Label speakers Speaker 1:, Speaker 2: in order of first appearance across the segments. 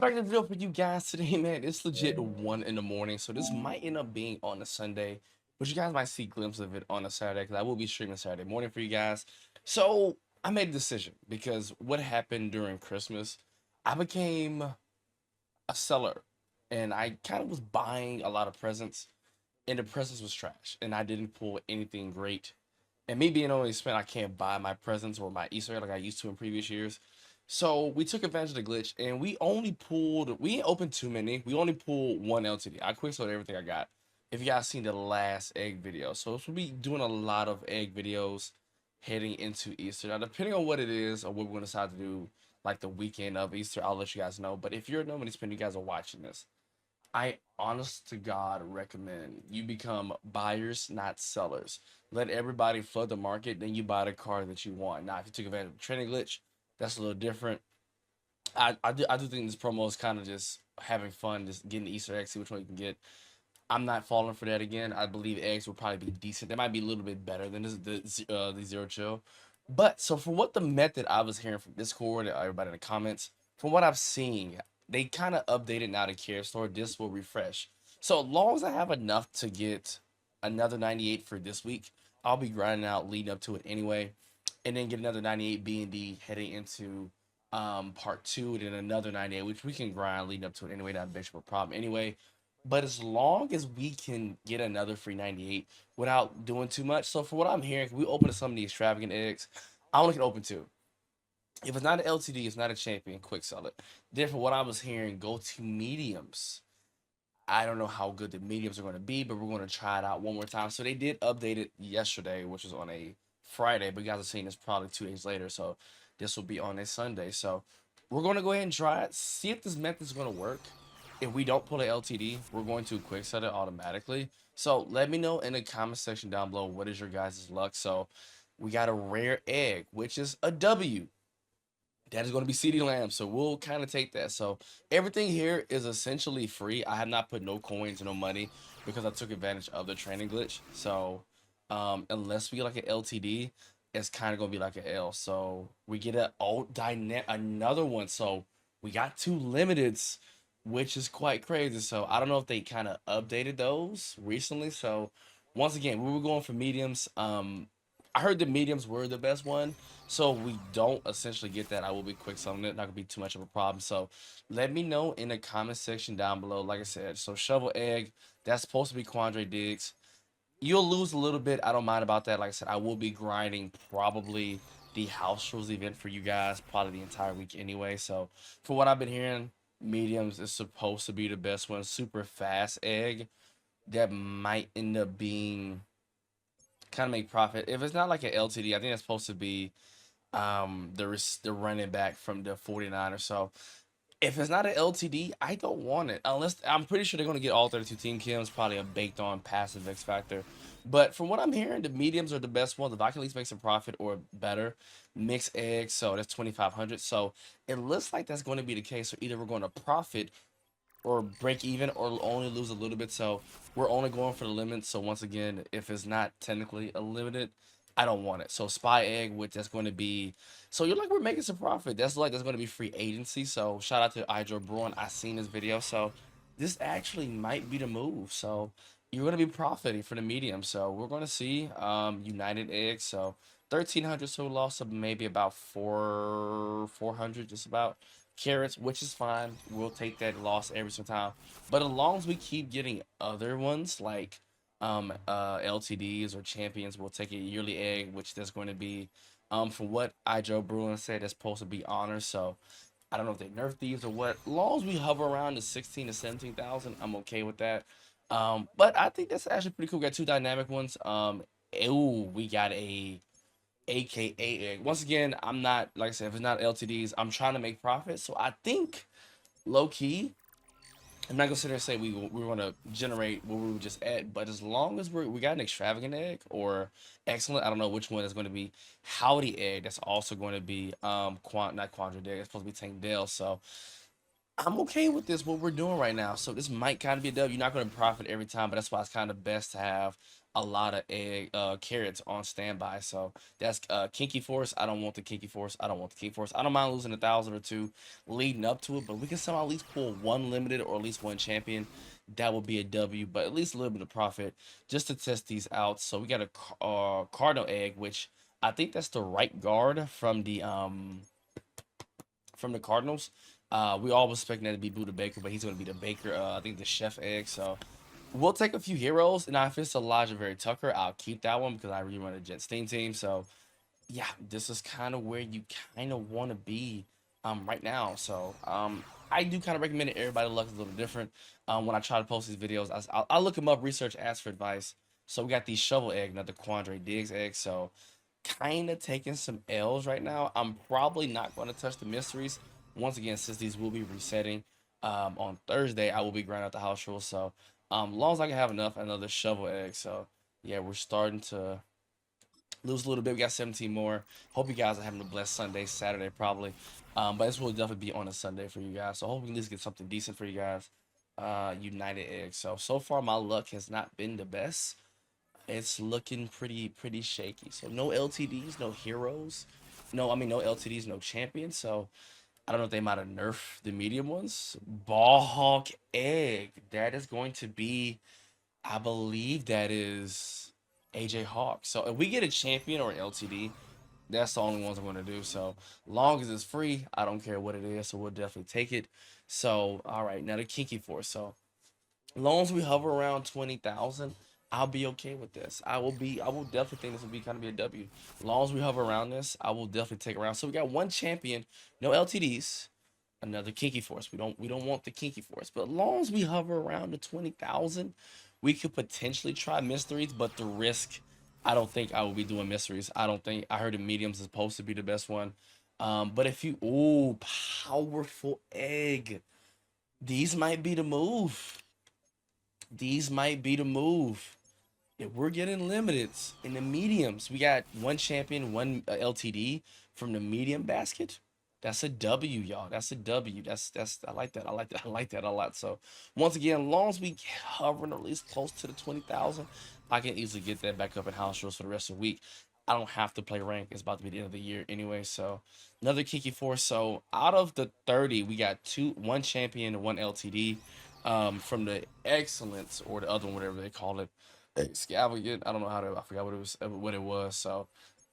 Speaker 1: Back to the video for you guys today, man. It's legit 1 in the morning, so this might end up being on a Sunday, but you guys might see glimpses of it on a Saturday because I will be streaming Saturday morning for you guys. So I made a decision because what happened during Christmas, I became a seller and I kind of was buying a lot of presents, and the presents was trash, and I didn't pull anything great. And me being only spent, I can't buy my presents or my Easter egg like I used to in previous years. So we took advantage of the glitch, and we didn't open too many. We only pulled one LTD. I quick sold everything I got. If you guys seen the last egg video, so we'll be doing a lot of egg videos heading into Easter. Now, depending on what it is or what we're gonna decide to do, like the weekend of Easter, I'll let you guys know. But if you're a nobody spend, you guys are watching this, I honest to God recommend you become buyers, not sellers. Let everybody flood the market, then you buy the car that you want. Now, if you took advantage of the training glitch, that's a little different. I do think this promo is kind of just having fun, just getting the Easter eggs, see which one you can get. I'm not falling for that again. I believe eggs will probably be decent. They might be a little bit better than the zero chill. But so for what the method I was hearing from Discord and everybody in the comments, from what I've seen, they kind of updated now the care store. This will refresh. So as long as I have enough to get another 98 for this week, I'll be grinding out leading up to it anyway, and then get another 98 B and D heading into part two, and then another 98, which we can grind leading up to it anyway. Not a big of a problem anyway. But as long as we can get another free 98 without doing too much. So for what I'm hearing, we open some of these extravagant eggs. I only can open two. If it's not an LTD, it's not a champion, quick sell it. Then for what I was hearing, go to mediums. I don't know how good the mediums are going to be, but we're going to try it out one more time. So they did update it yesterday, which was on a Friday, but you guys are seeing this probably 2 days later. So this will be on a Sunday. So we're going to go ahead and try it, see if this method is going to work. If we don't pull an LTD, we're going to quick set it automatically. So let me know in the comment section down below what is your guys' luck. So we got a rare egg, which is a W. That is going to be CD Lamb, so we'll kind of take that. So everything here is essentially free. I have not put no coins or no money because I took advantage of the training glitch. So unless we get like an LTD, it's kind of gonna be like an L. So we get a another one. So we got two limiteds, which is quite crazy. So I don't know if they kind of updated those recently. So once again, we were going for mediums. I heard the mediums were the best one. So we don't essentially get that. I will be quick selling it. Not gonna be too much of a problem. So let me know in the comment section down below. Like I said, so shovel egg, that's supposed to be Quandre Diggs. You'll lose a little bit. I don't mind about that. Like I said, I will be grinding probably the house rules event for you guys probably the entire week anyway. So for what I've been hearing, mediums is supposed to be the best one. Super fast egg that might end up being kind of make profit. If it's not like an LTD, I think that's supposed to be the running back from the 49 or so. If it's not an LTD, I don't want it unless I'm pretty sure they're going to get all 32 team kills, probably a baked on passive X factor. But from what I'm hearing, the mediums are the best ones. If I can at least make some profit or better, mixed eggs, so that's 2,500. So it looks like that's going to be the case. So either we're going to profit or break even or only lose a little bit. So we're only going for the limit. So once again, if it's not technically a limited, I don't want it. So spy egg, which that's going to be, so you're like we're making some profit. That's going to be free agency. So shout out to Idro Bruin. I seen this video. So this actually might be the move. So you're going to be profiting for the medium. So we're going to see United egg. So 1,300, so we lost maybe about 400 just about carrots, which is fine. We'll take that loss every single time. But as long as we keep getting other ones like LTDs or champions, we'll take a yearly egg, which there's going to be from what I Joe Bruin said, that's supposed to be honor. So I don't know if they nerf these or what. As long as we hover around the 16 to 17,000, I'm okay with that. But I think that's actually pretty cool. We got two dynamic ones. Ooh, we got a aka egg. Once again, I'm not, like I said, if it's not LTDs, I'm trying to make profit. So I think low key, I'm not gonna sit there and say we're gonna generate what we were just at, but as long as we got an extravagant egg or excellent, I don't know which one is going to be howdy egg. That's also going to be not quandra egg. It's supposed to be Tank Dell. So I'm okay with this, what we're doing right now. So this might kind of be a dub. You're not going to profit every time, but that's why it's kind of best to have a lot of egg carrots on standby. So that's Kinky Force. I don't want the Kinky Force. I don't want the Kinky Force. I don't mind losing 1,000 or 2 leading up to it, but we can somehow at least pull one limited or at least one champion. That would be a W, but at least a little bit of profit just to test these out. So we got a Cardinal egg, which I think that's the right guard from the Cardinals. We all was expecting that to be Buda Baker, but he's going to be the Baker. I think the Chef egg. So we'll take a few heroes. And now if it's Elijah Very Tucker, I'll keep that one because I really run a Jet Steam team. So yeah, this is kind of where you kind of want to be right now. So I do kind of recommend it. Everybody luck is a little different. When I try to post these videos, I'll look them up, research, ask for advice. So we got these shovel egg, another Quandre Diggs egg. So kind of taking some L's right now. I'm probably not going to touch the mysteries once again since these will be resetting. On Thursday, I will be grinding out the house rules. So long as I can have enough, another shovel egg. So yeah, we're starting to lose a little bit. We got 17 more. Hope you guys are having a blessed Sunday, Saturday probably. But this will definitely be on a Sunday for you guys. So I hope we can at least get something decent for you guys. United Egg. So far my luck has not been the best. It's looking pretty shaky. So no LTDs, no heroes. No, I mean no LTDs, no champions. So I don't know if they might have nerfed the medium ones. Ball Hawk Egg. That is going to be, I believe that is AJ Hawk. So if we get a champion or an LTD, that's the only ones I'm gonna do. So long as it's free, I don't care what it is. So we'll definitely take it. So all right, now the Kinky Force. So long as we hover around 20,000, I'll be okay with this. I will definitely think this will be kind of be a W. Long as we hover around this, I will definitely take around. So we got one champion, no LTDs, another Kinky Force. We don't want the Kinky Force, but long as we hover around the 20,000, we could potentially try mysteries, but the risk, I don't think I will be doing mysteries. I don't think I heard the mediums is supposed to be the best one. But if you powerful egg, these might be the move. These might be the move. If we're getting limiteds in the mediums, we got one champion, one LTD from the medium basket. That's a W, y'all. That's a W. That's I like that. I like that. I like that a lot. So once again, as long as we hovering at least close to the 20,000, I can easily get that back up in house rules for the rest of the week. I don't have to play rank. It's about to be the end of the year anyway. So another Kiki Force. So out of the 30, we got one champion and one LTD. From the excellence or the other one, whatever they call it, extravagant. I don't know how to. I forgot what it was. What it was. So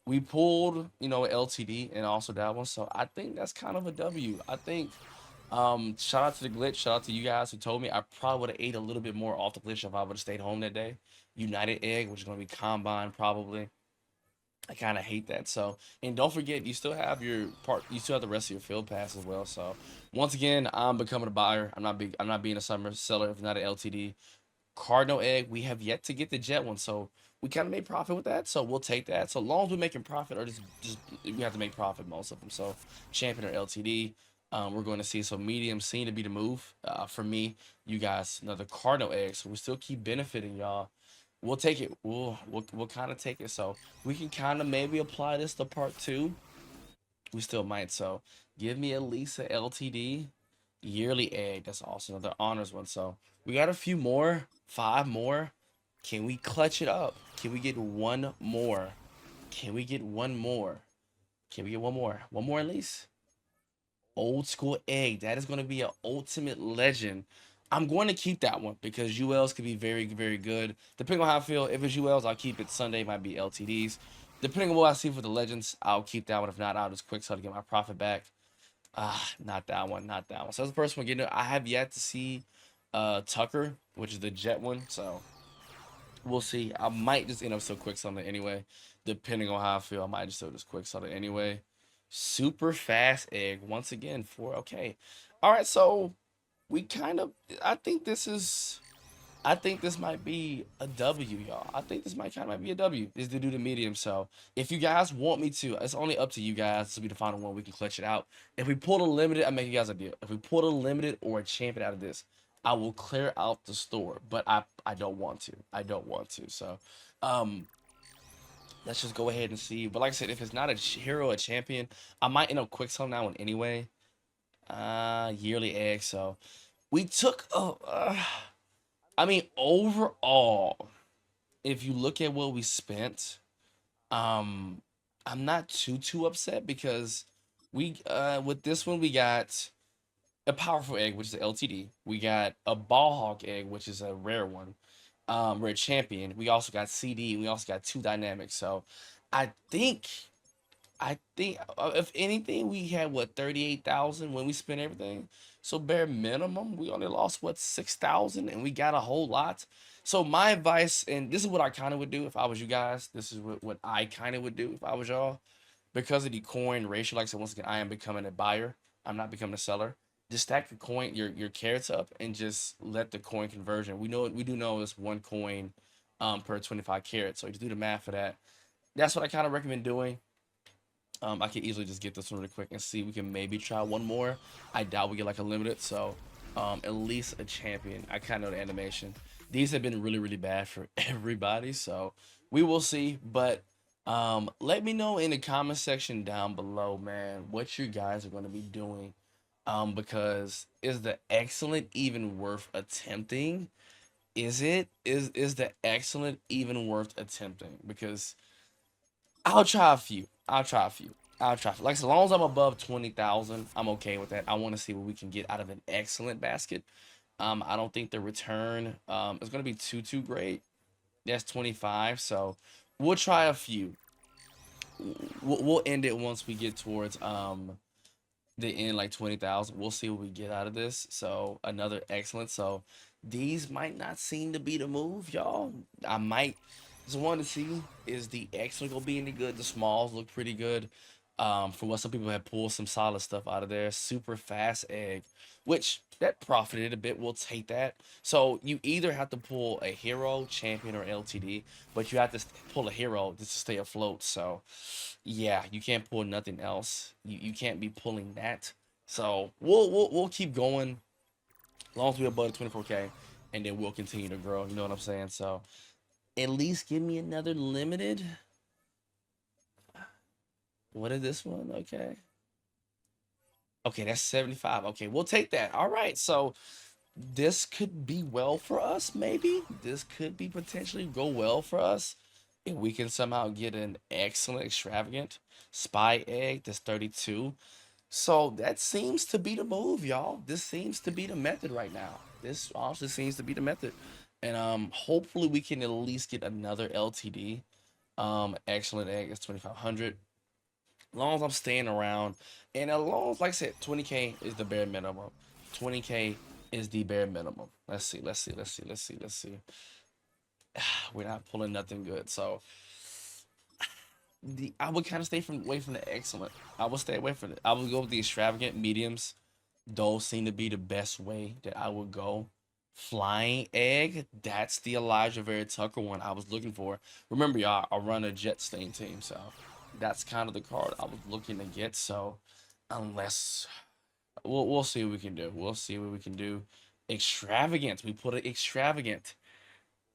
Speaker 1: we pulled, LTD and also that one. So I think that's kind of a W. I think. Shout out to the glitch. Shout out to you guys who told me I probably would have ate a little bit more off the glitch if I would have stayed home that day. United Egg, which is going to be combine probably. I kind of hate that. So, and don't forget, you still have your part. You still have the rest of your field pass as well. So, once again, I'm becoming a buyer. I'm not being a summer seller. If not an LTD, Cardinal Egg. We have yet to get the Jet one, so we kind of made profit with that. So we'll take that. So long as we're making profit, or just we have to make profit most of them. So Champion or LTD. We're going to see. So medium seem to be the move for me. You guys, another Cardinal Egg. So we still keep benefiting y'all. We'll take it. We'll kind of take it. So we can kind of maybe apply this to part two. We still might. So give me at least a LTD yearly egg. That's also another honors one. So we got a few more, 5 more. Can we clutch it up? Can we get one more? Can we get one more? Can we get one more? One more at least. Old school egg. That is going to be an ultimate legend. I'm going to keep that one because ULs could be very, very good. Depending on how I feel, if it's ULs, I'll keep it. Sunday might be LTDs. Depending on what I see for the legends, I'll keep that one. If not, I'll just quick sell to get my profit back. Not that one, not that one. So that's the first one getting it. I have yet to see Tucker, which is the Jet one. So we'll see. I might just end up still quick selling it anyway. Depending on how I feel, I might just still just quick sell it anyway. Super fast egg once again for okay. All right, so we kind of I think this might be a W, y'all. I think this might kind of might be a W. Is to do the medium. So if you guys want me to, it's only up to you guys. This will be the final one. We can clutch it out. If we pull a limited, I make you guys a deal. If we pull a limited or a champion out of this, I will clear out the store. But I don't want to. I don't want to. So um let's just go ahead and see. But like I said, if it's not a hero, a champion, I might end up quick selling that one anyway. Yearly egg. So we took I mean overall if you look at what we spent, um, I'm not too upset because we with this one we got a powerful egg, which is an LTD. We got a ball hawk egg, which is a rare one, rare champion. We also got CD. And we also got two dynamics. So I think if anything, we had what 38,000 when we spent everything. So bare minimum, we only lost what 6,000, and we got a whole lot. So my advice, and this is what I kind of would do if I was you guys. This is what I kind of would do if I was y'all, because of the coin ratio. Like I said, once again, I am becoming a buyer. I'm not becoming a seller. Just stack your coin, your carrots up, and just let the coin conversion. We do know it's one coin, per 25 carats. So you just do the math for that. That's what I kind of recommend doing. I could easily just get this one really quick and see we can maybe try one more. I doubt we get like a limited, so at least a champion. I kind of know the animation. These have been really bad for everybody, so we will see. But let me know in the comment section down below, man, what you guys are going to be doing. Because is the excellent even worth attempting? Is the excellent even worth attempting? Because I'll try a few. I'll try a few. I'll try. Like as long as I'm above 20,000, I'm okay with that. I want to see what we can get out of an excellent basket. I don't think the return is gonna be too great. That's 25, so we'll try a few. We'll end it once we get towards the end, like 20,000. We'll see what we get out of this. So another excellent. So these might not seem to be the move, y'all. I might just want to see, is the excellent gonna be any good? The smalls look pretty good. From what some people have pulled some solid stuff out of there. Super fast egg, which that profited a bit. We'll take that. So you either have to pull a hero, champion, or LTD, but you have to pull a hero just to stay afloat. So yeah, you can't pull nothing else. You can't be pulling that. So we'll keep going as long as we're above 24K, and then we'll continue to grow. You know what I'm saying? So at least give me another limited. What is this one? Okay. Okay, that's 75. Okay, we'll take that. All right. So this could be well for us, maybe. This could be potentially go well for us if we can somehow get an excellent extravagant spy egg that's 32. So that seems to be the move, y'all. This seems to be the method right now. This honestly seems to be the method. And hopefully we can at least get another LTD. Excellent egg is 2500. As long as I'm staying around, and as long as, like I said, 20K is the bare minimum. 20K is the bare minimum. Let's see. We're not pulling nothing good. So I would kind of stay away from the excellent. I would stay away from it. I would go with the extravagant mediums. Those seem to be the best way that I would go. Flying egg, that's the Elijah Vera Tucker one I was looking for. Remember, y'all, I run a jet stain team, so that's kind of the card I was looking to get. So unless we'll see what we can do. We'll see what we can do. Extravagant. We put an extravagant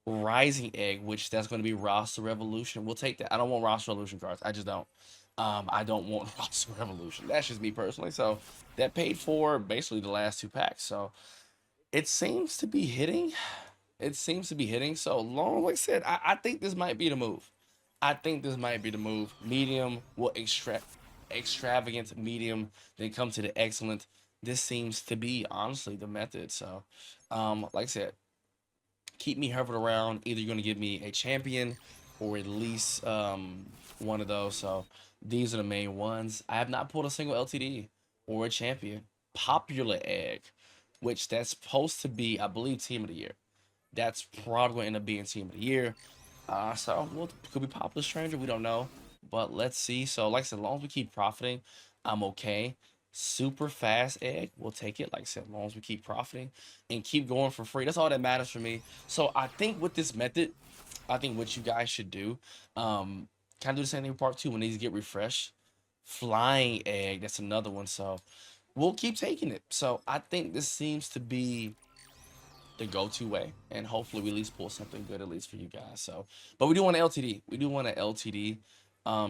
Speaker 1: rising egg, which that's going to be roster revolution. We'll take that. I don't want roster revolution cards. I just don't. I don't want roster revolution. That's just me personally. So that paid for basically the last two packs. So it seems to be hitting. It seems to be hitting. So long, like I said, I think this might be the move. I think this might be the move. Medium will extravagant medium, then come to the excellent. This seems to be honestly the method. So, like I said, keep me hovered around. Either you're gonna give me a champion or at least one of those. So these are the main ones. I have not pulled a single LTD or a champion. Popular egg, which that's supposed to be, I believe, team of the year. That's probably going to end up being team of the year. So we'll, could be popular stranger. We don't know, but let's see. So like I said, as long as we keep profiting, I'm okay. Super fast egg, we'll take it. Like I said, as long as we keep profiting and keep going for free, that's all that matters for me. So I think with this method, I think what you guys should do, kind of do the same thing with part two when these get refreshed. Flying egg, that's another one. So we'll keep taking it. So I think this seems to be the go-to way, and hopefully we at least pull something good at least for you guys. So, but we do want an LTD. We do want an LTD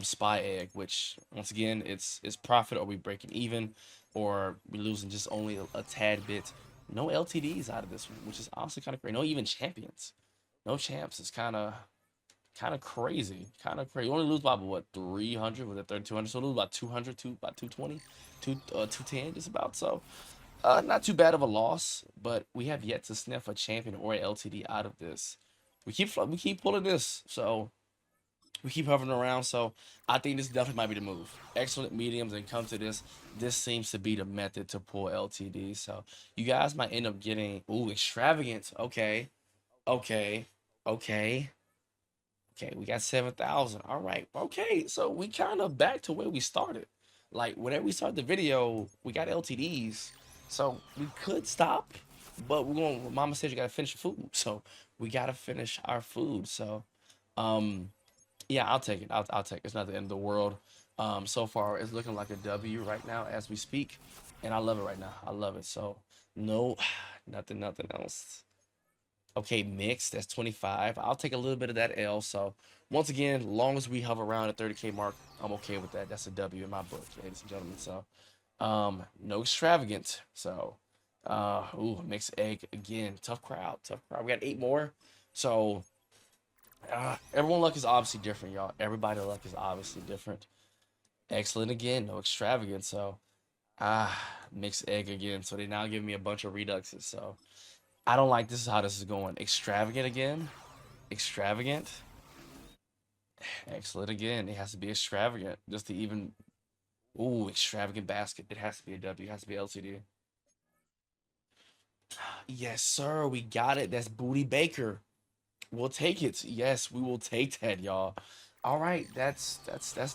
Speaker 1: spy egg, which once again it's profit, or we breaking even, or we losing just only a tad bit. No LTDs out of this one, which is honestly kind of great. No even champions, no champs. It's kind of Kind of crazy. Kind of crazy. You only lose by what, 300? Was it 3,200? So lose about 200, about 220, 210, just about. So not too bad of a loss, but we have yet to sniff a champion or a LTD out of this. We keep pulling this, so we keep hovering around. So I think this definitely might be the move. Excellent mediums and come to this. This seems to be the method to pull LTD. So you guys might end up getting extravagant. Okay, okay, okay. Okay, we got 7,000. All right. Okay, so we kind of back to where we started. Like whenever we start the video, we got LTDs, so we could stop, but we're going. Mama said you gotta finish the food, so we gotta finish our food. So, um, yeah, I'll take it. I'll take it. It's not the end of the world. So far it's looking like a W right now as we speak, and I love it right now. I love it. So no, nothing else. Okay, mix, that's 25. I'll take a little bit of that L. So once again, long as we hover around the 30K mark, I'm okay with that. That's a W in my book, ladies and gentlemen. So no extravagant. So mixed egg again. Tough crowd, tough crowd. We got 8 more. So everyone luck is obviously different, y'all. Everybody luck is obviously different. Excellent again, no extravagant. So mixed egg again. So they now give me a bunch of reduxes. So I don't like this is how this is going. Extravagant again. Extravagant. Excellent again. It has to be extravagant. Just to even. Ooh, extravagant basket. It has to be a W. It has to be LCD. Yes, sir. We got it. That's Booty Baker. We'll take it. Yes, we will take that, y'all. All right. That's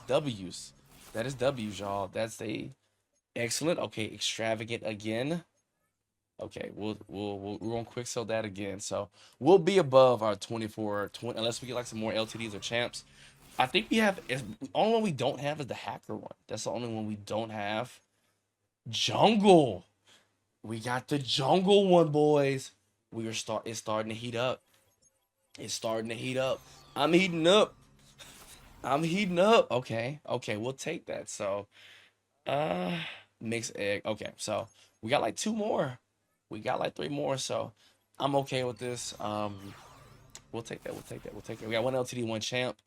Speaker 1: W's. That is W's, y'all. That's a excellent. Okay, extravagant again. Okay, we're gonna quick sell that again. So we'll be above our 24, 20, unless we get like some more LTDs or champs. I think we have the only one we don't have is the hacker one. That's the only one we don't have. Jungle. We got the jungle one, boys. It's starting to heat up. It's starting to heat up. I'm heating up. I'm heating up. Okay. Okay, we'll take that. So uh mixed egg. Okay, so we got like 2 more. We got like 3 more, so I'm okay with this. We'll take that. We'll take that. We'll take it. We got 1 LTD, 1 champ.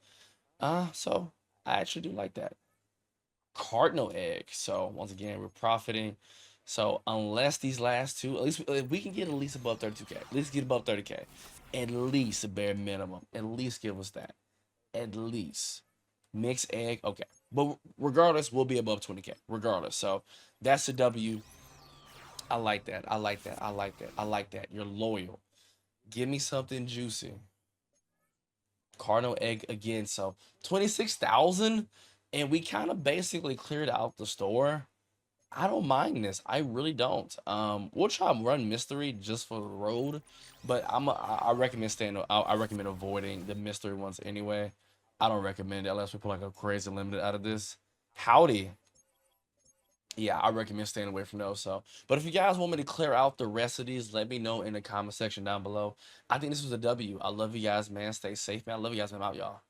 Speaker 1: So I actually do like that. Cardinal egg. So once again, we're profiting. So unless these last two, at least if we can get at least above 32K. At least get above 30K. At least a bare minimum. At least give us that. At least. Mixed egg. Okay. But regardless, we'll be above 20K. Regardless. So that's a W. I like that. I like that. I like that. I like that. You're loyal. Give me something juicy. Cardinal egg again. So 26,000, and we kind of basically cleared out the store. I don't mind this. I really don't. We'll try and run mystery just for the road, but I recommend I recommend avoiding the mystery ones anyway. I don't recommend it unless we pull like a crazy limited out of this. Howdy. Yeah, I recommend staying away from those. So, but if you guys want me to clear out the rest of these, let me know in the comment section down below. I think this was a W. I love you guys, man. Stay safe, man. I love you guys, man. I'm out, y'all.